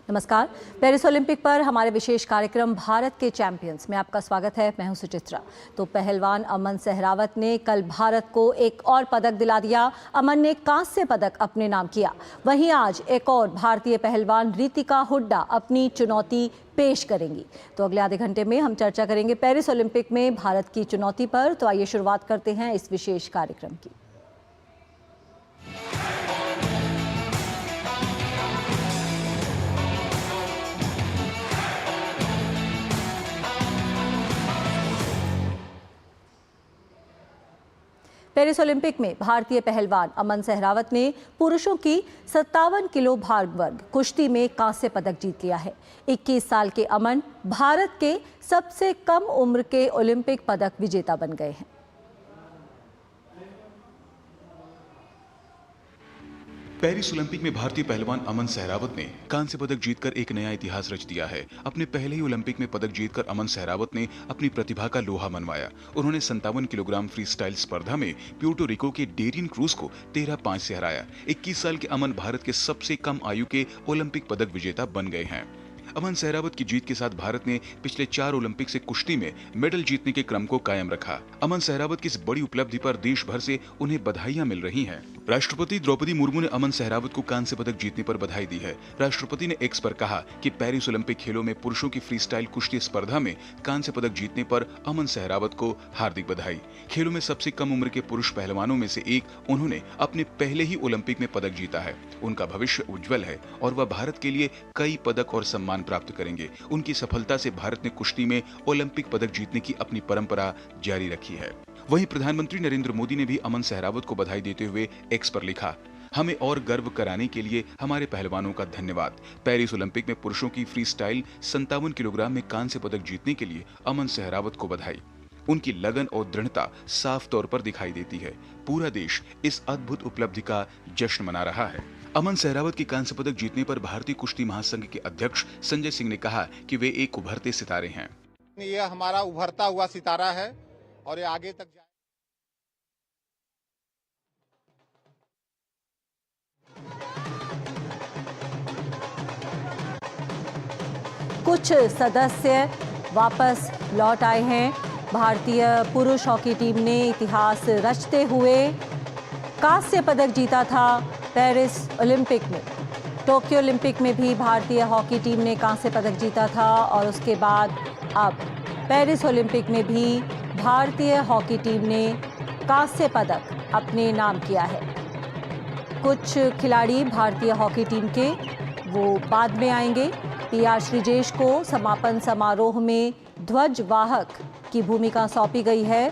नमस्कार। Paris Olympic पर हमारे विशेष कार्यक्रम भारत के चैंपियंस में आपका स्वागत है। मैं हूं सुचित्रा। तो पहलवान अमन सहरावत ने कल भारत को एक और पदक दिला दिया। अमन ने कांस्य पदक अपने नाम किया। वहीं आज एक और भारतीय पहलवान रितिका हुड्डा अपनी चुनौती पेश करेंगी। तो अगले आधे घंटे में हम चर्चा करेंगे पेरिस ओलंपिक में भारत की चुनौती पर। तो आइए शुरुआत करते हैं इस विशेष कार्यक्रम की। पेरिस ओलंपिक में भारतीय पहलवान अमन सहरावत ने पुरुषों की 57 किलो भार वर्ग कुश्ती में कांस्य पदक जीत लिया है। 21 साल के अमन भारत के सबसे कम उम्र के ओलंपिक पदक विजेता बन गए हैं। पेरिस ओलंपिक में भारतीय पहलवान अमन सहरावत ने कांस्य पदक जीतकर एक नया इतिहास रच दिया है। अपने पहले ही ओलंपिक में पदक जीतकर अमन सहरावत ने अपनी प्रतिभा का लोहा मनवाया। उन्होंने 57 किलोग्राम फ्री स्टाइल स्पर्धा में प्यूर्टो रिको के डेरियन क्रूज को 13-5 से हराया। 21 साल के अमन भारत के सबसे कम आयु के ओलंपिक पदक विजेता बन गए हैं। अमन सहरावत की जीत के साथ भारत ने पिछले 4 ओलंपिक से कुश्ती में मेडल जीतने के क्रम को कायम रखा। अमन सहरावत की इस बड़ी उपलब्धि पर देश भर से उन्हें बधाइयां मिल रही हैं। राष्ट्रपति द्रौपदी मुर्मू ने अमन सहरावत को कांस्य पदक जीतने पर बधाई दी है। राष्ट्रपति ने एक्स पर कहा कि पेरिस ओलंपिक खेलों में पुरुषों की फ्री स्टाइल कुश्ती स्पर्धा में कांस्य पदक जीतने पर अमन सहरावत को हार्दिक बधाई। खेलों में सबसे कम उम्र के पुरुष पहलवानों में से एक उन्होंने अपने पहले ही ओलंपिक में पदक जीता है। उनका भविष्य उज्जवल है और वह भारत के लिए कई पदक और सम्मान प्राप्त करेंगे। उनकी सफलता से भारत ने कुश्ती में ओलंपिक पदक जीतने की अपनी परंपरा जारी रखी है। वहीं प्रधानमंत्री नरेंद्र मोदी ने भी अमन सहरावत को बधाई देते हुए एक्स पर लिखा, हमें और गर्व कराने के लिए हमारे पहलवानों का धन्यवाद। पेरिस ओलंपिक में पुरुषों की फ्री स्टाइल 57 किलोग्राम में कांस्य पदक जीतने के लिए अमन सहरावत को बधाई। उनकी लगन और दृढ़ता साफ तौर पर दिखाई देती है। पूरा देश इस अद्भुत उपलब्धि का जश्न मना रहा है। अमन सहरावत की कांस्य पदक जीतने पर भारतीय कुश्ती महासंघ के अध्यक्ष संजय सिंह ने कहा कि वे एक उभरते सितारे हैं। ये हमारा उभरता हुआ सितारा है और ये आगे तक जाए। कुछ सदस्य वापस लौट आए हैं। भारतीय पुरुष हॉकी टीम ने इतिहास रचते हुए कांस्य पदक जीता था। पेरिस ओलंपिक में, टोक्यो ओलंपिक में भी भारतीय हॉकी टीम ने कांस्य पदक जीता था और उसके बाद अब पेरिस ओलंपिक में भी भारतीय हॉकी टीम ने कांस्य पदक अपने नाम किया है। कुछ खिलाड़ी भारतीय हॉकी टीम के वो बाद में आएंगे। पीआर श्रीजेश को समापन समारोह में ध्वजवाहक की भूमिका सौंपी गई है।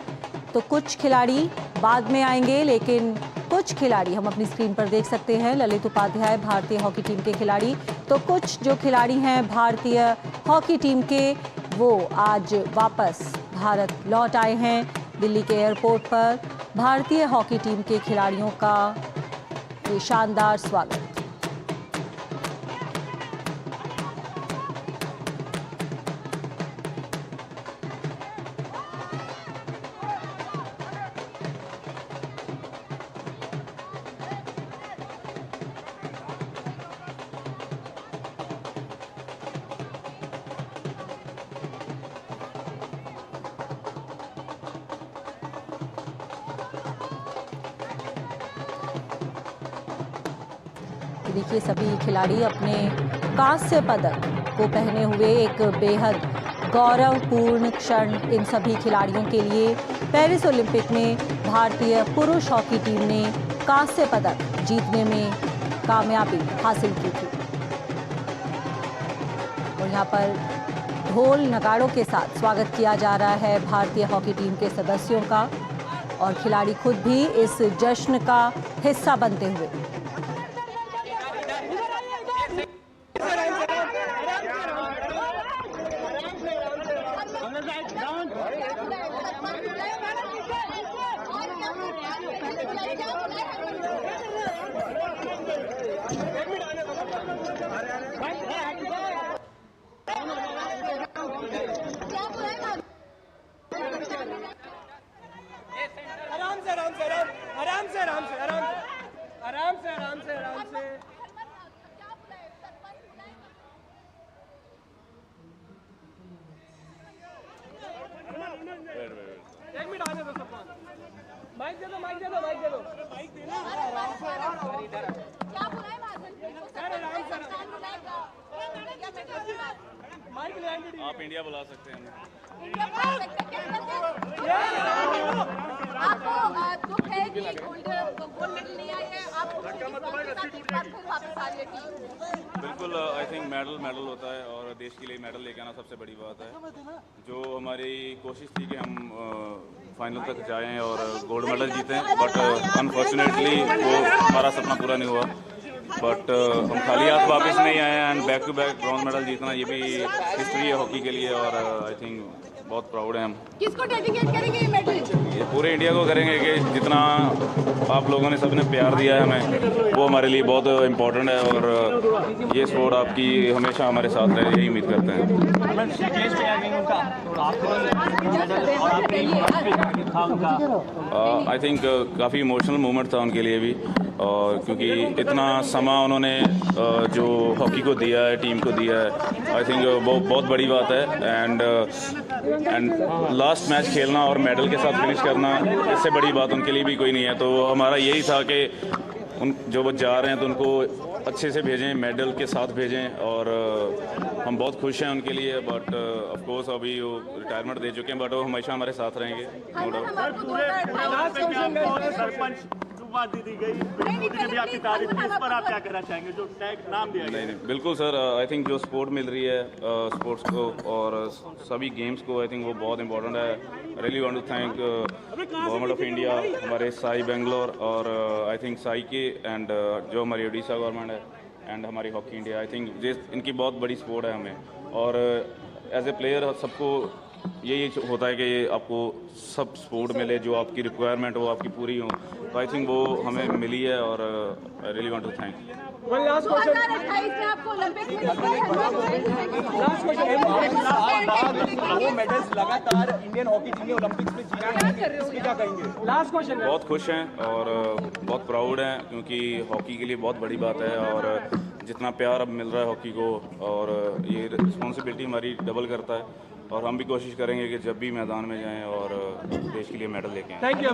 तो कुछ खिलाड़ी बाद में आएंगे, लेकिन कुछ खिलाड़ी हम अपनी स्क्रीन पर देख सकते हैं। ललित उपाध्याय भारतीय हॉकी टीम के खिलाड़ी, तो कुछ जो खिलाड़ी हैं भारतीय हॉकी टीम के वो आज वापस भारत लौट आए हैं। दिल्ली के एयरपोर्ट पर भारतीय हॉकी टीम के खिलाड़ियों का ये शानदार स्वागत। देखिए सभी खिलाड़ी अपने कांस्य पदक को पहने हुए एक बेहद गौरवपूर्ण क्षण इन सभी खिलाड़ियों के लिए। पेरिस ओलंपिक में भारतीय पुरुष हॉकी टीम ने कांस्य पदक जीतने में कामयाबी हासिल की थी। और यहाँ पर ढोल नगाड़ों के साथ स्वागत किया जा रहा है भारतीय हॉकी टीम के सदस्यों का और खिलाड़ी खुद भी इस जश्न का हिस्सा बनते हुए। आराम से आप इंडिया बुला सकते हैं। आपको दुख है कि गोल्ड मेडल नहीं आया है, आप वापस आ रही है टीम। बिल्कुल, आई थिंक मेडल होता है और देश के लिए मेडल लेके आना सबसे बड़ी बात है। जो हमारी कोशिश थी कि हम फाइनल तक जाएं और गोल्ड मेडल जीतें, बट अनफॉर्चुनेटली वो हमारा सपना पूरा नहीं हुआ। बट हम खाली हाथ वापस नहीं आए and back to back bronze medal जीतना ये भी हिस्ट्री है हॉकी के लिए और आई थिंक बहुत प्राउड है हम। किसको डेडिकेट करेंगे ये मेडल? ये पूरे इंडिया को करेंगे कि जितना आप लोगों ने सबने प्यार दिया है हमें, वो हमारे लिए बहुत इम्पोर्टेंट है और ये स्पोर्ट आपकी हमेशा हमारे साथ रहे, यही उम्मीद करते हैं। आई थिंक काफ़ी इमोशनल मोमेंट था उनके लिए भी, और क्योंकि इतना समा उन्होंने जो हॉकी को दिया है, टीम को दिया है, आई थिंक वो बहुत बड़ी बात है। एंड लास्ट मैच खेलना और मेडल के साथ फिनिश करना, इससे बड़ी बात उनके लिए भी कोई नहीं है। तो हमारा यही था कि उन जो वो जा रहे हैं तो उनको अच्छे से भेजें, मेडल के साथ भेजें और हम बहुत खुश हैं उनके लिए। बट ऑफ कोर्स अभी वो रिटायरमेंट दे चुके हैं, बट वो हमेशा हमारे साथ रहेंगे, नो डाउट। दी गई मोदी ने भी आपकी तारीफ की, इस पर आप क्या कहना चाहेंगे जो टैग नाम दिया गया? नहीं, बिल्कुल सर, आई थिंक जो सपोर्ट मिल रही है स्पोर्ट्स को और सभी गेम्स को, आई थिंक वो बहुत इंपॉर्टेंट है। Really want to thank government of India, हमारे साई बेंगलोर और आई थिंक साई के एंड जो हमारी उड़ीसा गवर्नमेंट है एंड हमारी हॉकी इंडिया, आई थिंक इनकी बहुत बड़ी सपोर्ट है हमें। और एज ए प्लेयर सबको यही होता है कि आपको सब सपोर्ट मिले, जो आपकी रिक्वायरमेंट हो आपकी पूरी हो, तो आई थिंक वो हमें मिली है और I really want to thank. 2028 में आपको ओलंपिक में वो मेडल्स लगातार इंडियन हॉकी टीम ने ओलंपिक्स में जीता है, इसमें क्या कहेंगे? Last question. बहुत खुश हैं और बहुत प्राउड हैं क्योंकि हॉकी के लिए बहुत बड़ी बात है और जितना प्यार अब मिल रहा है हॉकी को, और ये रिस्पॉन्सिबिलिटी हमारी डबल करता है और हम भी कोशिश करेंगे कि जब भी मैदान में जाएं और देश के लिए मेडल लेके आएं। Thank you.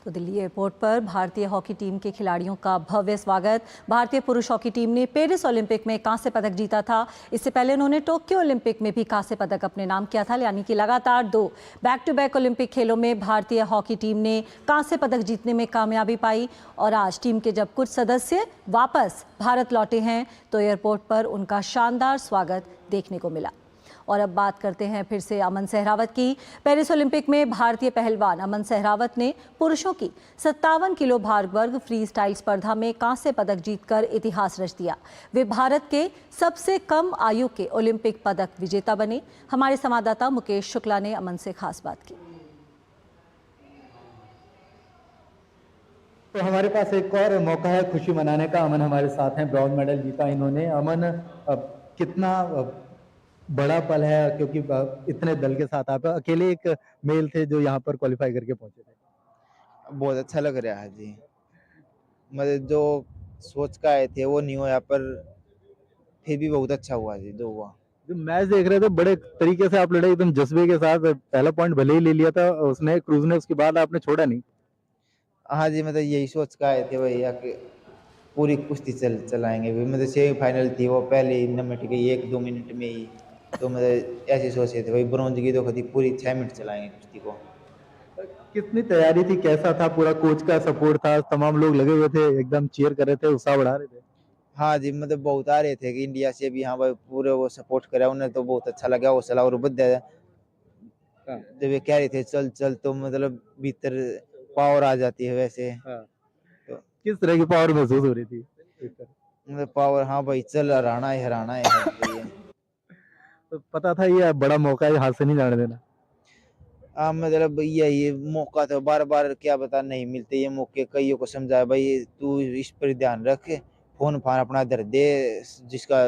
तो दिल्ली एयरपोर्ट पर भारतीय हॉकी टीम के खिलाड़ियों का भव्य स्वागत। भारतीय पुरुष हॉकी टीम ने पेरिस ओलंपिक में कांस्य पदक जीता था। इससे पहले उन्होंने टोक्यो ओलंपिक में भी कांस्य पदक अपने नाम किया था, यानी कि लगातार 2 बैक टू बैक ओलंपिक खेलों में भारतीय हॉकी टीम ने कांस्य पदक जीतने में कामयाबी पाई। और आज टीम के जब कुछ सदस्य वापस भारत लौटे हैं तो एयरपोर्ट पर उनका शानदार स्वागत देखने को मिला। और अब बात करते हैं फिर से अमन सहरावत की। पेरिस ओलंपिक में भारतीय पहलवान अमन सहरावत ने पुरुषों की 57 किलो भार वर्ग फ्री स्टाइल स्पर्धा में कांस्य पदक जीतकर इतिहास रच दिया। वे भारत के सबसे कम आयु के ओलंपिक पदक विजेता बने। हमारे संवाददाता मुकेश शुक्ला ने अमन से खास बात की। तो हमारे पास एक और मौका है खुशी मनाने का। अमन हमारे साथ हैं, ब्रॉन्ज मेडल जीता इन्होंने। अमन, कितना बड़ा पल है, क्योंकि इतने दल के साथ आप अकेले एक मेल थे जो यहाँ पर क्वालिफाई करके पहुंचे थे। बहुत अच्छा लग रहा है जी। मतलब जो सोच का आए थे वो नहीं हुआ, पर फिर भी बहुत अच्छा हुआ जी जो हुआ। जो मैच देख रहे थे, बड़े तरीके से आप लड़े, एकदम जज्बे के साथ। पहला पॉइंट भले ही ले लिया था उसने, क्रूज ने, उसके बाद आपने छोड़ा नहीं। हाँ जी, मतलब यही सोच का आए थे भैया कि पूरी कुश्ती चलाएंगे। मतलब सेमीफाइनल थी, वो पहले ही निपट गई 1-2 मिनट में ही। तो मतलब ऐसे सोचे थे भाई ब्रॉन्ज की तो कभी पूरी 6 मिनट चलाएंगे कुश्ती को। कितनी तैयारी थी, कैसा था? पूरा कोच का सपोर्ट था, तमाम लोग लगे हुए थे, एकदम चीयर कर रहे थे, उत्साह बढ़ा रहे थे। हाँ जी, मतलब बहुत आ रहे थे कि इंडिया से भी, हाँ भाई पूरे वो सपोर्ट करा उन्हें, तो बहुत अच्छा लगा वो सलाह। और बद्दा जब ये कह रहे थे चल चल, तो मतलब भीतर पावर आ जाती है वैसे। तो किस तरह की पावर महसूस हो रही थी? मतलब पावर, हाँ भाई चल, हराना है। तो पता था ये बड़ा मौका है, हाथ से नहीं जाने देना। मतलब ये मौका तो बार बार क्या बता नहीं मिलते ये मौके। कईयों को समझाया भाई तू इस पर ध्यान रख, फोन फान अपना धर दे, जिसका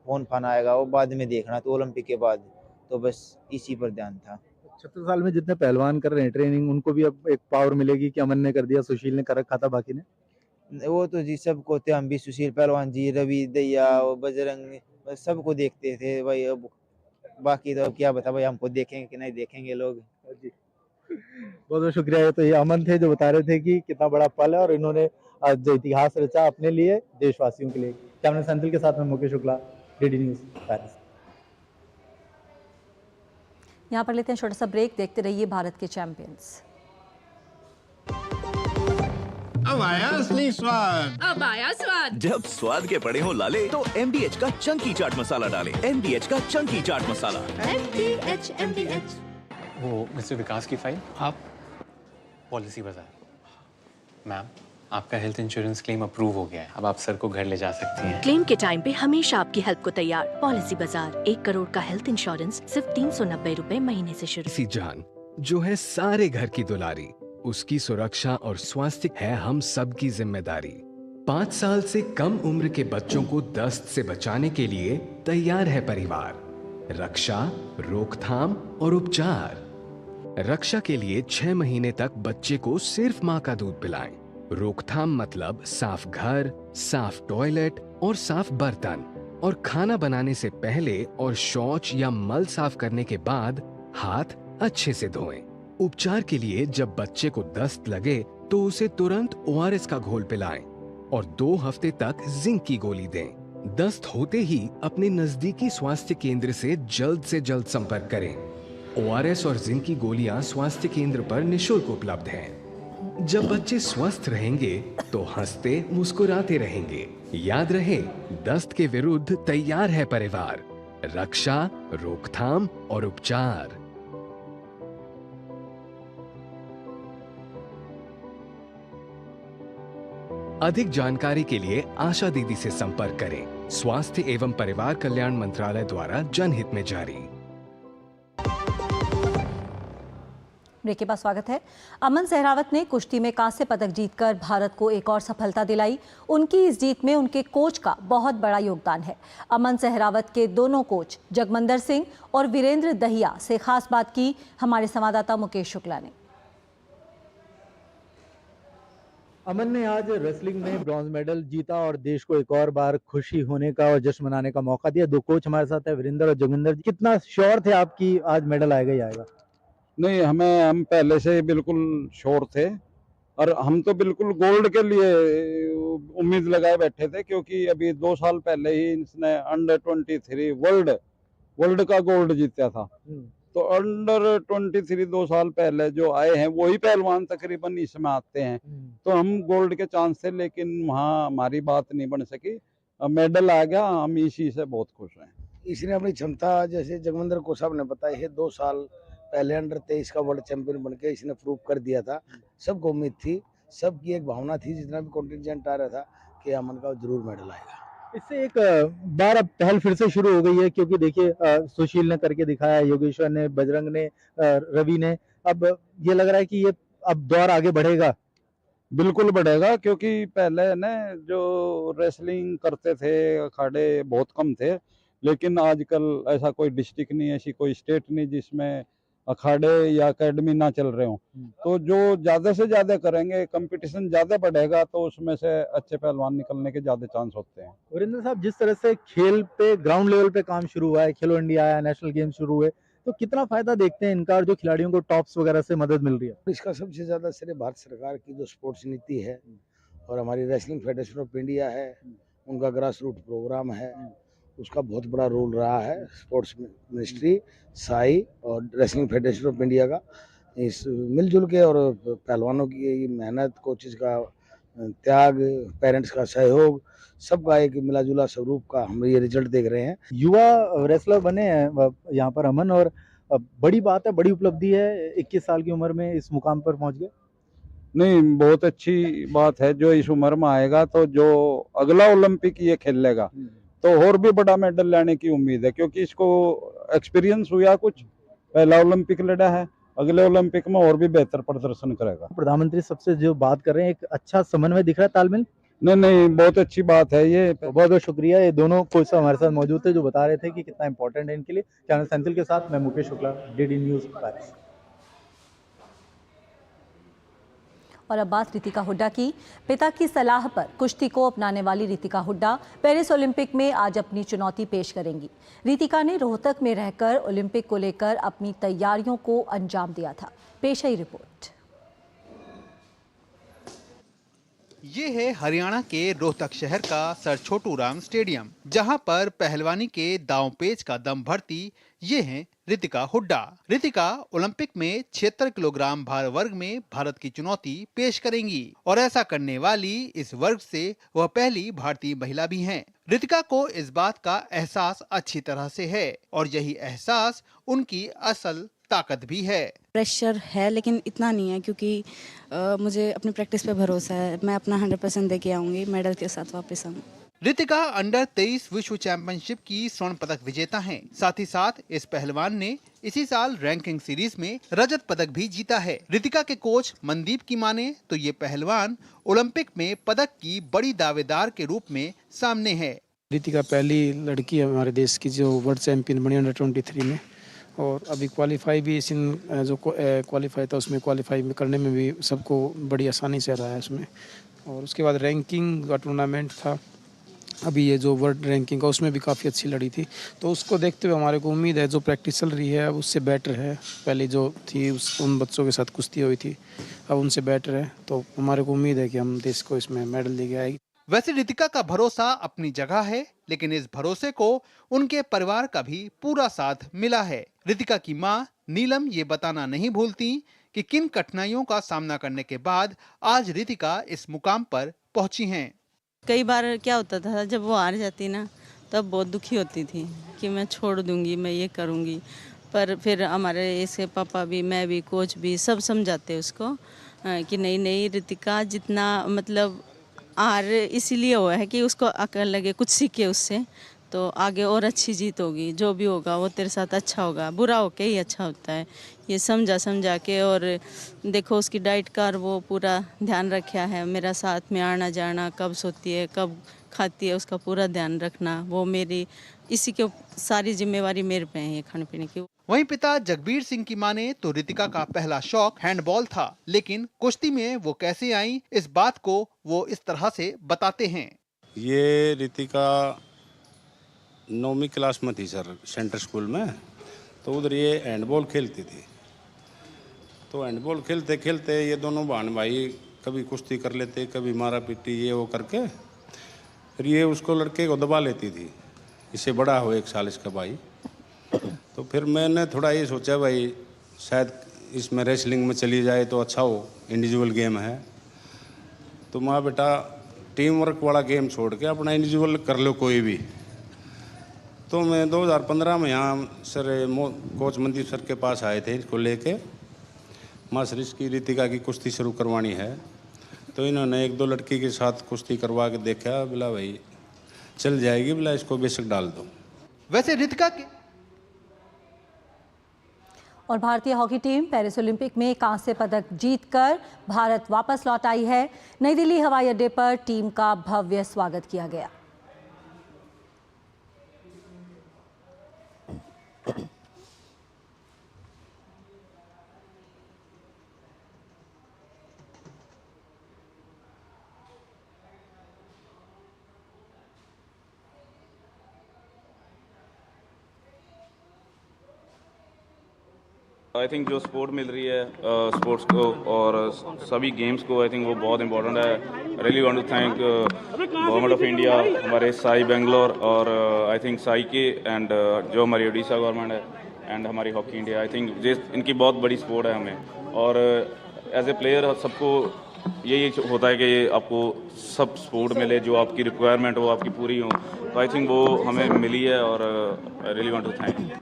फोन फान आएगा वो बाद में देखना, तो ओलंपिक के बाद। तो बस इसी पर ध्यान था। 36 साल में जितने पहलवान कर रहे हैं ट्रेनिंग, उनको भी अब एक पावर मिलेगी कि अमन ने कर दिया, सुशील ने कर रखा था, बाकी ने। वो तो जी सबको थे, हम भी सुशील पहलवान जी, रवि दैया, बजरंग, सबको देखते थे भाई। अब बाकी तो क्या बता भाई, हमको देखेंगे कि नहीं देखेंगे लोग। जी, बहुत बहुत शुक्रिया। तो ये अमन थे जो बता रहे थे कि कितना बड़ा पल है और इन्होंने आज जो इतिहास रचा अपने लिए, देशवासियों के लिए। कैमरा सेंथिल के साथ में Mukesh Shukla, DD news, Paris. यहाँ पर लेते हैं छोटा सा ब्रेक, देखते रहिए भारत के चैंपियंस। अब आया असली स्वाद। अब आया स्वाद। जब स्वाद के पड़े हो लाले तो MDH का चंकी चाट मसाला डालें। MDH का चंकी चाट मसाला। MDH। वो मिस्टर विकास की फाइल आप पॉलिसी बाजार। मैम, आपका हेल्थ इंश्योरेंस क्लेम अप्रूव हो गया है, अब आप सर को घर ले जा सकती हैं। क्लेम के टाइम पे हमेशा आपकी हेल्प को तैयार। पॉलिसी बाजार, 1 करोड़ का हेल्थ इंश्योरेंस सिर्फ 390 रुपए महीने से शुरू। इसी जान जो है सारे घर की दुलारी, उसकी सुरक्षा और स्वास्थ्य है हम सब की जिम्मेदारी। 5 साल से कम उम्र के बच्चों को दस्त से बचाने के लिए तैयार है परिवार। रक्षा, रोकथाम और उपचार। रक्षा के लिए 6 महीने तक बच्चे को सिर्फ माँ का दूध पिलाएं। रोकथाम मतलब साफ घर, साफ टॉयलेट और साफ बर्तन, और खाना बनाने से पहले और शौच या मल साफ करने के बाद हाथ अच्छे से धोएं। उपचार के लिए जब बच्चे को दस्त लगे तो उसे तुरंत ORS का घोल पिलाएं और 2 हफ्ते तक जिंक की गोली दें। दस्त होते ही अपने नजदीकी स्वास्थ्य केंद्र से जल्द संपर्क करें। ORS और जिंक की गोलियां स्वास्थ्य केंद्र पर निशुल्क उपलब्ध हैं। जब बच्चे स्वस्थ रहेंगे तो हंसते मुस्कुराते रहेंगे। याद रहे, दस्त के विरुद्ध तैयार है परिवार। रक्षा, रोकथाम और उपचार। अधिक जानकारी के लिए आशा दीदी से संपर्क करें। स्वास्थ्य एवं परिवार कल्याण मंत्रालय द्वारा जनहित में जारी। ब्रेक के बाद स्वागत है। अमन सहरावत ने कुश्ती में कांस्य पदक जीतकर भारत को एक और सफलता दिलाई। उनकी इस जीत में उनके कोच का बहुत बड़ा योगदान है। अमन सहरावत के दोनों कोच जगमंदर सिंह और वीरेंद्र दहिया से खास बात की हमारे संवाददाता मुकेश शुक्ला ने। अमन ने आज रेसलिंग में ब्रॉन्ज मेडल जीता और देश को एक और बार खुशी होने का और जश्न मनाने का मौका दिया। 2 कोच हमारे साथ है, वीरेंद्र और जोगिंदर। कितना श्योर थे आप कि आज मेडल आएगा ही आएगा? नहीं, हम पहले से बिल्कुल श्योर थे और हम तो बिल्कुल गोल्ड के लिए उम्मीद लगाए बैठे थे, क्योंकि अभी 2 साल पहले ही इसने अंडर 23 वर्ल्ड का गोल्ड जीता था। तो अंडर 23 2 साल पहले जो आए हैं वही पहलवान तकरीबन इसमें आते हैं। तो हम गोल्ड के चांस थे, लेकिन वहाँ हमारी बात नहीं बन सकी। मेडल आ गया, हम इसी से बहुत खुश हैं। इसने अपनी क्षमता, जैसे जगमंदर को साहब ने बताया है, 2 साल पहले अंडर 23 का वर्ल्ड चैंपियन बनके इसने प्रूव कर दिया था। सबको उम्मीद थी, सबकी एक भावना थी, जितना भी कॉन्टिजेंट आ रहा था कि अमन का जरूर मेडल आएगा। इससे एक बार अब पहल फिर से शुरू हो गई है, क्योंकि देखिए सुशील ने करके दिखाया, योगेश्वर ने, बजरंग ने, रवि ने। अब ये लग रहा है कि ये अब दौर आगे बढ़ेगा। बिल्कुल बढ़ेगा, क्योंकि पहले ना जो रेसलिंग करते थे अखाड़े बहुत कम थे, लेकिन आजकल ऐसा कोई डिस्ट्रिक्ट नहीं, ऐसी कोई स्टेट नहीं जिसमें अखाड़े या एकेडमी ना चल रहे हो। तो जो ज्यादा से ज्यादा करेंगे, कंपटीशन ज्यादा बढ़ेगा, तो उसमें से अच्छे पहलवान निकलने के ज्यादा चांस होते हैं। वीरेंद्र साहब, जिस तरह से खेल पे ग्राउंड लेवल पे काम शुरू हुआ है, खेलो इंडिया आया, नेशनल गेम शुरू हुए, तो कितना फायदा देखते हैं इनका और जो खिलाड़ियों को टॉप्स वगैरह से मदद मिल रही है? इसका सबसे ज्यादा श्रेय भारत सरकार की जो स्पोर्ट्स नीति है और हमारी रेसलिंग फेडरेशन ऑफ इंडिया है, उनका ग्रास रूट प्रोग्राम है, उसका बहुत बड़ा रोल रहा है। स्पोर्ट्स मिनिस्ट्री, साई और रेसलिंग फेडरेशन ऑफ इंडिया का इस मिलजुल के और पहलवानों की मेहनत, कोचेज का त्याग, पेरेंट्स का सहयोग, सबका एक मिला जुला स्वरूप का हम ये रिजल्ट देख रहे हैं। युवा रेसलर बने हैं यहाँ पर अमन, और बड़ी बात है, बड़ी उपलब्धि है, 21 साल की उम्र में इस मुकाम पर पहुँच गए। नहीं, बहुत अच्छी बात है। जो इस उम्र में आएगा तो जो अगला ओलंपिक ये खेल लेगा तो और भी बड़ा मेडल लाने की उम्मीद है, क्योंकि इसको एक्सपीरियंस हुआ, कुछ पहला ओलंपिक लड़ा है, अगले ओलंपिक में और भी बेहतर प्रदर्शन करेगा। प्रधानमंत्री सबसे जो बात कर रहे हैं, एक अच्छा समन्वय दिख रहा है, तालमेल। नहीं, बहुत अच्छी बात है ये। बहुत बहुत शुक्रिया। ये दोनों कोच हमारे साथ मौजूद थे जो बता रहे थे कि कितना इंपॉर्टेंट है इनके लिए। कैमरा सेंथिल के साथ मैं Mukesh Shukla, DD news Paris. और अब बात रितिका हुड्डा की। पिता की सलाह पर कुश्ती को अपनाने वाली रितिका हुड्डा पेरिस ओलंपिक में आज अपनी चुनौती पेश करेंगी। रितिका ने रोहतक में रहकर ओलंपिक को लेकर अपनी तैयारियों को अंजाम दिया था। पेश है रिपोर्ट। ये है हरियाणा के रोहतक शहर का सर छोटू राम स्टेडियम, जहां पर पहलवानी के दांव पेच का दम भरती ये हैं रितिका हुड्डा। रितिका ओलंपिक में 76 किलोग्राम भार वर्ग में भारत की चुनौती पेश करेंगी और ऐसा करने वाली इस वर्ग से वह पहली भारतीय महिला भी हैं। रितिका को इस बात का एहसास अच्छी तरह से है और यही एहसास उनकी असल ताकत भी है। प्रेशर है लेकिन इतना नहीं है, क्योंकि मुझे अपनी प्रैक्टिस पे भरोसा है। मैं अपना 100% दे के आऊंगी, मेडल के साथ वापस आऊंगी। रितिका अंडर 23 विश्व चैंपियनशिप की स्वर्ण पदक विजेता हैं। साथ ही साथ इस पहलवान ने इसी साल रैंकिंग सीरीज में रजत पदक भी जीता है। रितिका के कोच मनदीप की माने तो ये पहलवान ओलंपिक में पदक की बड़ी दावेदार के रूप में सामने है। रितिका पहली लड़की है हमारे देश की जो वर्ल्ड चैंपियन बनी अंडर 23 में, और अभी क्वालिफाई भी जो क्वालिफाई था उसमें क्वालिफाई करने में भी सबको बड़ी आसानी से रहा है उसमें। और उसके बाद रैंकिंग का टूर्नामेंट था, अभी ये जो वर्ल्ड रैंकिंग का उसमें भी काफ़ी अच्छी लड़ी थी। तो उसको देखते हुए हमारे को उम्मीद है जो प्रैक्टिस चल रही है उससे बेटर है। पहले जो थी उन बच्चों के साथ कुश्ती हुई थी, अब उनसे बेटर है। तो हमारे को उम्मीद है कि हम देश को इसमें मेडल लेके आएगी। वैसे रितिका का भरोसा अपनी जगह है, लेकिन इस भरोसे को उनके परिवार का भी पूरा साथ मिला है। रितिका की मां नीलम ये बताना नहीं भूलती कि किन कठिनाइयों का सामना करने के बाद आज रितिका इस मुकाम पर पहुंची हैं। कई बार क्या होता था जब वो हार जाती ना, तब बहुत दुखी होती थी कि मैं छोड़ दूंगी, मैं ये करूंगी। पर फिर हमारे इसके पापा भी, मैं भी, कोच भी सब समझाते उसको कि नहीं नहीं रितिका, जितना मतलब हार इसीलिए हुआ है कि उसको अकल लगे, कुछ सीखे उससे, तो आगे और अच्छी जीत होगी। जो भी होगा वो तेरे साथ अच्छा होगा, बुरा होके ही अच्छा होता है। ये समझा के, और देखो उसकी डाइट का वो पूरा ध्यान रखा है। मेरा साथ में आना जाना, कब सोती है कब खाती है, उसका पूरा ध्यान रखना, वो मेरी इसी के सारी जिम्मेवारी मेरे पे है खाने पीने की। वहीं पिता जगबीर सिंह की माने तो रितिका का पहला शौक हैंडबॉल था, लेकिन कुश्ती में वो कैसे आई इस बात को वो इस तरह से बताते हैं। ये रितिका 9वीं क्लास में थी सर, सेंटर स्कूल में, तो उधर ये हैंडबॉल खेलती थी। तो हैंडबॉल खेलते खेलते ये दोनों बहन भाई कभी कुश्ती कर लेते, कभी मारा पीटी ये वो करके, फिर ये उसको लड़के को दबा लेती थी। इससे बड़ा हो 1 साल इसका भाई। तो फिर मैंने थोड़ा ये सोचा भाई शायद इसमें रेसलिंग में चली जाए तो अच्छा हो, इंडिविजुअल गेम है। तो माँ बेटा टीम वर्क वाला गेम छोड़ के अपना इंडिविजुअल कर लो कोई भी। तो मैं 2015 में यहाँ सर कोच मनदीप सर के पास आए थे इसको लेके। माँ सर इसकी रितिका की कुश्ती शुरू करवानी है, तो इन्होंने 1-2 लड़की के साथ कुश्ती करवा के देखा, बोला भाई चल जाएगी, बोला इसको बेशक डाल दो। वैसे रितिका के और भारतीय हॉकी टीम पेरिस ओलंपिक में कांस्य पदक जीतकर भारत वापस लौट आई है। नई दिल्ली हवाई अड्डे पर टीम का भव्य स्वागत किया गया। आई थिंक जो सपोर्ट मिल रही है स्पोर्ट्स को और सभी गेम्स को, आई थिंक वो बहुत इंपॉर्टेंट है। Really want to thank government of India, हमारे साई बेंगलोर और आई थिंक साई के एंड जो हमारी ओडिशा गवर्नमेंट है एंड हमारी हॉकी इंडिया। आई थिंक इनकी बहुत बड़ी सपोर्ट है हमें, और एज ए प्लेयर सबको यही होता है कि आपको सब सपोर्ट मिले, जो आपकी रिक्वायरमेंट हो आपकी पूरी हो। तो आई थिंक वो हमें मिली है और I really want to thank.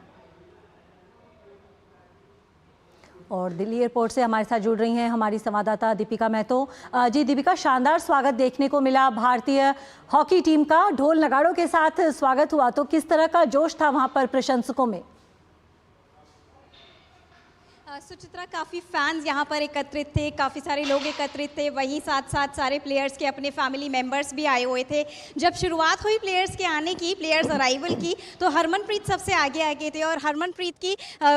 और दिल्ली एयरपोर्ट से हमारे साथ जुड़ रही हैं हमारी संवाददाता दीपिका महतो। जी दीपिका, शानदार स्वागत देखने को मिला भारतीय हॉकी टीम का, ढोल नगाड़ों के साथ स्वागत हुआ, तो किस तरह का जोश था वहां पर प्रशंसकों में? सुचित्रा, काफ़ी फैंस यहाँ पर एकत्रित थे, काफ़ी सारे लोग एकत्रित थे, वहीं साथ साथ सारे प्लेयर्स के अपने फैमिली मेंबर्स भी आए हुए थे। जब शुरुआत हुई प्लेयर्स के आने की, प्लेयर्स अराइवल की, तो हरमनप्रीत सबसे आगे थे और हरमनप्रीत की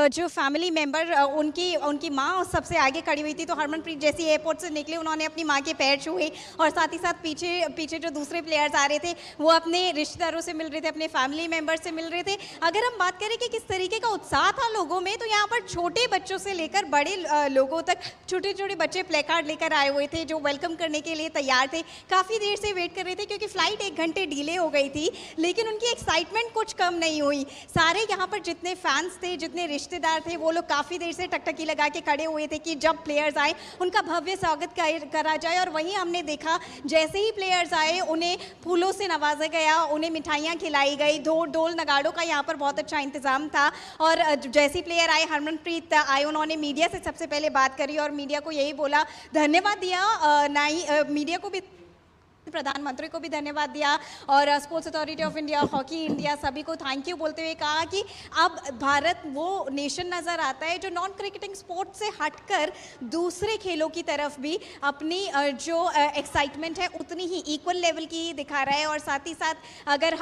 जो फैमिली मेंबर उनकी माँ सबसे आगे खड़ी हुई थी। तो हरमनप्रीत जैसे एयरपोर्ट से निकले, उन्होंने अपनी माँ के पैर छुए और साथ ही साथ पीछे जो दूसरे प्लेयर्स आ रहे थे वो अपने रिश्तेदारों से मिल रहे थे, अपने फैमिली मेंबर से मिल रहे थे। अगर हम बात करें कि किस तरीके का उत्साह था लोगों में, तो यहाँ पर छोटे बच्चों से लेकर बड़े लोगों तक छोटे छोटे बच्चे प्ले कार्ड लेकर आए हुए थे जो वेलकम करने के लिए तैयार थे। काफ़ी देर से वेट कर रहे थे क्योंकि फ़्लाइट 1 घंटे डिले हो गई थी, लेकिन उनकी एक्साइटमेंट कुछ कम नहीं हुई। सारे यहाँ पर जितने फैंस थे, जितने रिश्तेदार थे, वो लोग काफ़ी देर से टकटकी लगा के खड़े हुए थे कि जब प्लेयर्स आए उनका भव्य स्वागत करा जाए। और वहीं हमने देखा जैसे ही प्लेयर्स आए उन्हें फूलों से नवाजा गया, उन्हें मिठाइयाँ खिलाई गई, ढोल नगाड़ों का यहाँ पर बहुत अच्छा इंतजाम था। और जैसे प्लेयर आए, हरमनप्रीत आए, उन्होंने मीडिया से सबसे पहले बात करी और मीडिया को यही बोला, धन्यवाद दिया। ना ही मीडिया को भी, प्रधानमंत्री को भी धन्यवाद दिया और sports authority of India, hockey India, सभी को थैंक यू बोलते हुए कहा कि अब भारत वो नेशन नज़र आता है जो नॉन क्रिकेटिंग स्पोर्ट से हटकर दूसरे खेलों की तरफ भी अपनी जो एक्साइटमेंट है उतनी ही इक्वल लेवल की दिखा रहा है। और साथ ही साथ अगर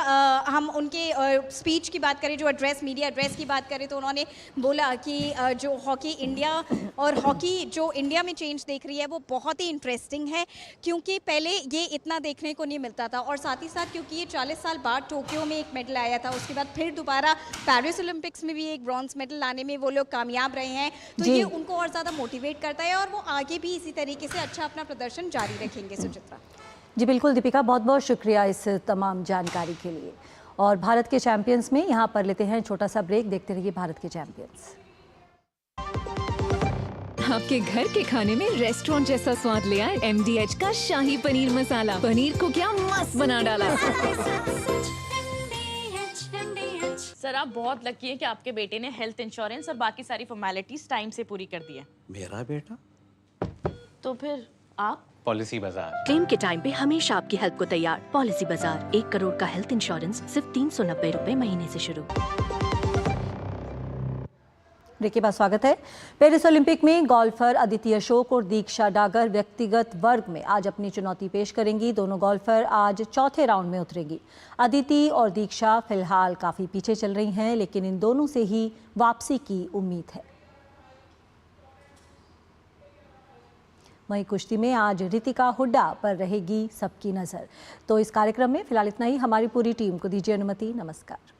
हम उनके स्पीच की बात करें, जो एड्रेस, मीडिया एड्रेस की बात करें, तो उन्होंने बोला कि जो हॉकी इंडिया और हॉकी जो इंडिया में चेंज देख रही है वो बहुत ही इंटरेस्टिंग है, क्योंकि पहले ये इतना देखने को नहीं मिलता था। और साथ ही साथ क्योंकि ये 40 साल बाद टोक्यो में एक मेडल आया था, उसके बाद फिर दोबारा पेरिस ओलंपिक्स में भी एक ब्रॉन्ज मेडल लाने में वो लोग कामयाब रहे हैं, तो ये उनको और ज़्यादा मोटिवेट करता है और वो आगे भी इसी तरीके से अच्छा अपना प्रदर्शन जारी रखेंगे। सुचित्रा जी बिल्कुल दीपिका, बहुत बहुत शुक्रिया इस तमाम जानकारी के लिए। और भारत के चैंपियंस में यहाँ पर लेते हैं छोटा सा ब्रेक, देखते रहिए भारत के चैंपियंस। आपके घर के खाने में रेस्टोरेंट जैसा स्वाद ले आए MDH का शाही पनीर मसाला। पनीर को क्या मस्त बना डाला। सर, आप बहुत लकी हैं कि आपके बेटे ने हेल्थ इंश्योरेंस और बाकी सारी फॉर्मेलिटीज टाइम से पूरी कर दी है। मेरा बेटा? तो फिर आप? पॉलिसी बाजार। क्लेम के टाइम पे हमेशा आपकी हेल्प को तैयार। पॉलिसी बाजार, 1 करोड़ का हेल्थ इंश्योरेंस सिर्फ 390 रुपए महीने से शुरू। ब्रेक के बाद स्वागत है। पेरिस ओलंपिक में गोल्फर अदिति अशोक और दीक्षा डागर व्यक्तिगत वर्ग में आज अपनी चुनौती पेश करेंगी। दोनों गोल्फर आज चौथे राउंड में उतरेंगी। अदिति और दीक्षा फिलहाल काफ़ी पीछे चल रही हैं, लेकिन इन दोनों से ही वापसी की उम्मीद है। वहीं कुश्ती में आज रितिका हुड्डा पर रहेगी सबकी नज़र। तो इस कार्यक्रम में फिलहाल इतना ही। हमारी पूरी टीम को दीजिए अनुमति। नमस्कार।